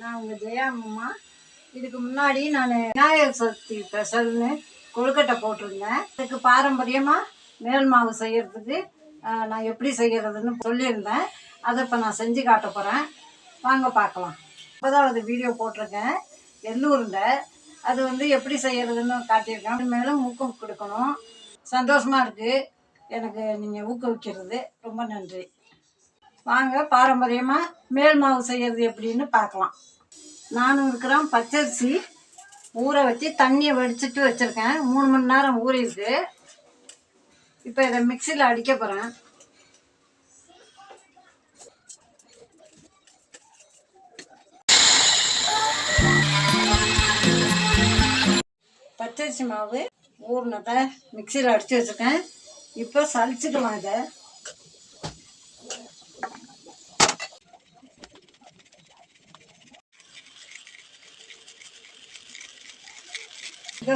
நான் உங்கள் ஜெயா அம்மா. இதுக்கு முன்னாடி நான் விநாயகர் சதுர்த்தி ஸ்பெஷல்னு கொழுக்கட்டை போட்டிருந்தேன். இதுக்கு பாரம்பரியமாக மேல் மாவு செய்கிறதுக்கு நான் எப்படி செய்கிறதுன்னு சொல்லியிருந்தேன். அதை இப்போ நான் செஞ்சு காட்ட போகிறேன். வாங்க பார்க்கலாம். 9வது வீடியோ போட்டிருக்கேன் எள்ளூருண்டை. அது எப்படி செய்கிறதுன்னு காட்டியிருக்கேன். அது மேலே ஊக்கம் கொடுக்கணும். சந்தோஷமாக இருக்குது எனக்கு நீங்கள் ஊக்குவிக்கிறது. ரொம்ப நன்றி. வாங்க பாரம்பரியமாக மேல் மாவு செய்கிறது எப்படின்னு பார்க்கலாம். 400 கிராம் பச்சரிசி ஊற வச்சு தண்ணியை வடிச்சிட்டு வச்சுருக்கேன். 3 மணி நேரம் ஊறிருக்கு. இப்போ இதை மிக்சியில் அடிக்க போகிறேன். பச்சரிசி மாவு ஊறினதை மிக்சியில் அடித்து வச்சுருக்கேன். இப்போ சலிச்சுக்கலாம். இதை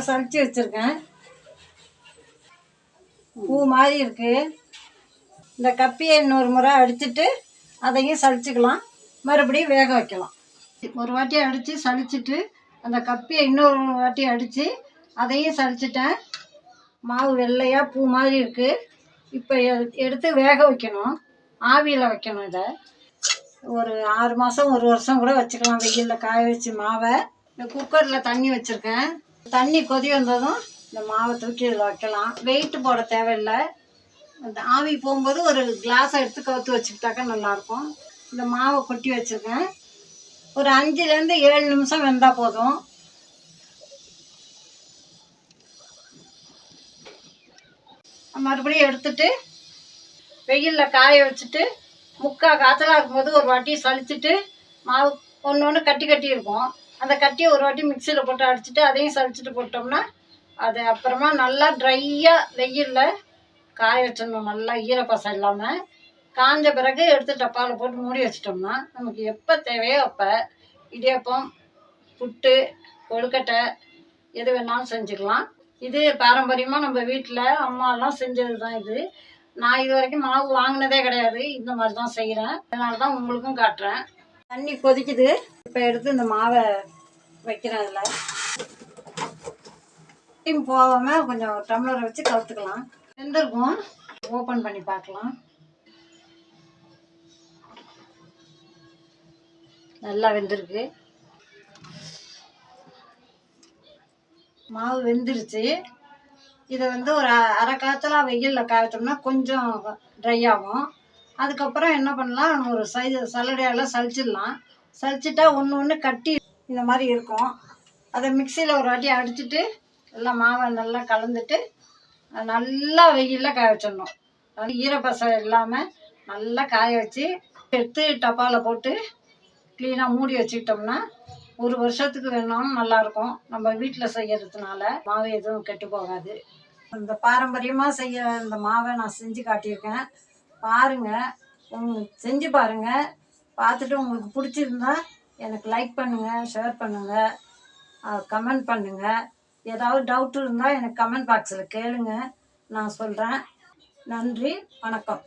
சலிச்சு வச்சுருக்கேன். பூ மாதிரி இருக்குது. இந்த கப்பியை இன்னொரு முறை அடிச்சுட்டு அதையும் சலிச்சுக்கலாம். மறுபடியும் வேக வைக்கலாம். ஒரு வாட்டி அடித்து சலிச்சுட்டு அந்த கப்பியை இன்னொரு வாட்டி அடித்து அதையும் சலிச்சிட்டேன். மாவு வெள்ளையாக பூ மாதிரி இருக்குது. இப்போ எடுத்து வேக வைக்கணும். ஆவியில் வைக்கணும். இதை ஒரு 6 மாதம் 1 வருஷம் கூட வச்சுக்கலாம். வெயிலில் காய வச்சு மாவை இந்த குக்கரில் தண்ணி வச்சுருக்கேன். தண்ணி கொதி வந்ததும் இந்த மாவை தூக்கி இதில் வைக்கலாம். வெயிட்டு போட தேவையில்லை. அந்த ஆவி போகும்போது ஒரு கிளாஸை எடுத்து கவுத்து வச்சுக்கிட்டாக்கா நல்லாயிருக்கும். இந்த மாவை கொட்டி வச்சுருக்கேன். ஒரு 5லேருந்து 7 நிமிஷம் வெந்தால் போதும். மறுபடியும் எடுத்துட்டு வெயிலில் காய வச்சுட்டு முக்கால் காய்ச்சலாக இருக்கும்போது ஒரு வாட்டி சலிச்சுட்டு மாவு ஒன்று கட்டி இருக்கும். அந்த கட்டியை ஒரு வாட்டி மிக்சியில் போட்டு அடிச்சுட்டு அதையும் சலிச்சுட்டு போட்டோம்னா அது அப்புறமா நல்லா ட்ரையாக வெயிலில் காய வச்சிடணும். நல்லா ஈரப்பசம் இல்லாமல் காஞ்ச பிறகு எடுத்து டப்பாவில் போட்டு மூடி வச்சிட்டோம்னா நமக்கு எப்போ தேவையோ அப்போ இடியாப்பம், புட்டு, கொழுக்கட்டை எது வேணாலும் செஞ்சுக்கலாம். இது பாரம்பரியமாக நம்ம வீட்டில் அம்மாலாம் செஞ்சது தான். இது நான் இது வரைக்கும் மாவு வாங்கினதே கிடையாது. இந்த மாதிரி தான் செய்கிறேன். அதனால தான் உங்களுக்கும் காட்டுறேன். தண்ணி கொதிக்குது. இப்போ எடுத்து இந்த மாவை வைக்கிறேன். அதில் டீம் போகாமல் கொஞ்சம் டம்ளரை வச்சு கவுத்துக்கலாம். வெந்திருக்கும். ஓப்பன் பண்ணி பார்க்கலாம். நல்லா வெந்திருக்கு. மாவு வெந்துருச்சு. இதை ஒரு அரை காய்ச்சலாக வெயிலில் காய்ச்சோம்னா கொஞ்சம் ட்ரை ஆகும். அதுக்கப்புறம் என்ன பண்ணலாம், ஒரு சல்லடையால் சலிச்சிடலாம். சலிச்சிட்டா ஒன்று கட்டி இந்த மாதிரி இருக்கும். அதை மிக்சியில் ஒரு வாட்டி அடிச்சுட்டு எல்லாம் மாவை நல்லா கலந்துட்டு நல்லா வெயிலில் காய வச்சிடணும். ஈரப்பசம் இல்லாமல் நல்லா காய வச்சு எடுத்து டப்பாவில் போட்டு க்ளீனாக மூடி வச்சுக்கிட்டோம்னா 1 வருஷத்துக்கு வேணாலும் நல்லாயிருக்கும். நம்ம வீட்டில் செய்கிறதுனால மாவு எதுவும் கெட்டு போகாது. இந்த பாரம்பரியமாக செய்ய இந்த மாவை நான் செஞ்சு காட்டியிருக்கேன். பாருங்கள், செஞ்சு பாருங்கள். பார்த்துட்டு உங்களுக்கு பிடிச்சிருந்தா எனக்கு லைக் பண்ணுங்கள், ஷேர் பண்ணுங்கள், கமெண்ட் பண்ணுங்கள். ஏதாவது டவுட் இருந்தால் எனக்கு கமெண்ட் பாக்ஸில் கேளுங்க, நான் சொல்கிறேன். நன்றி, வணக்கம்.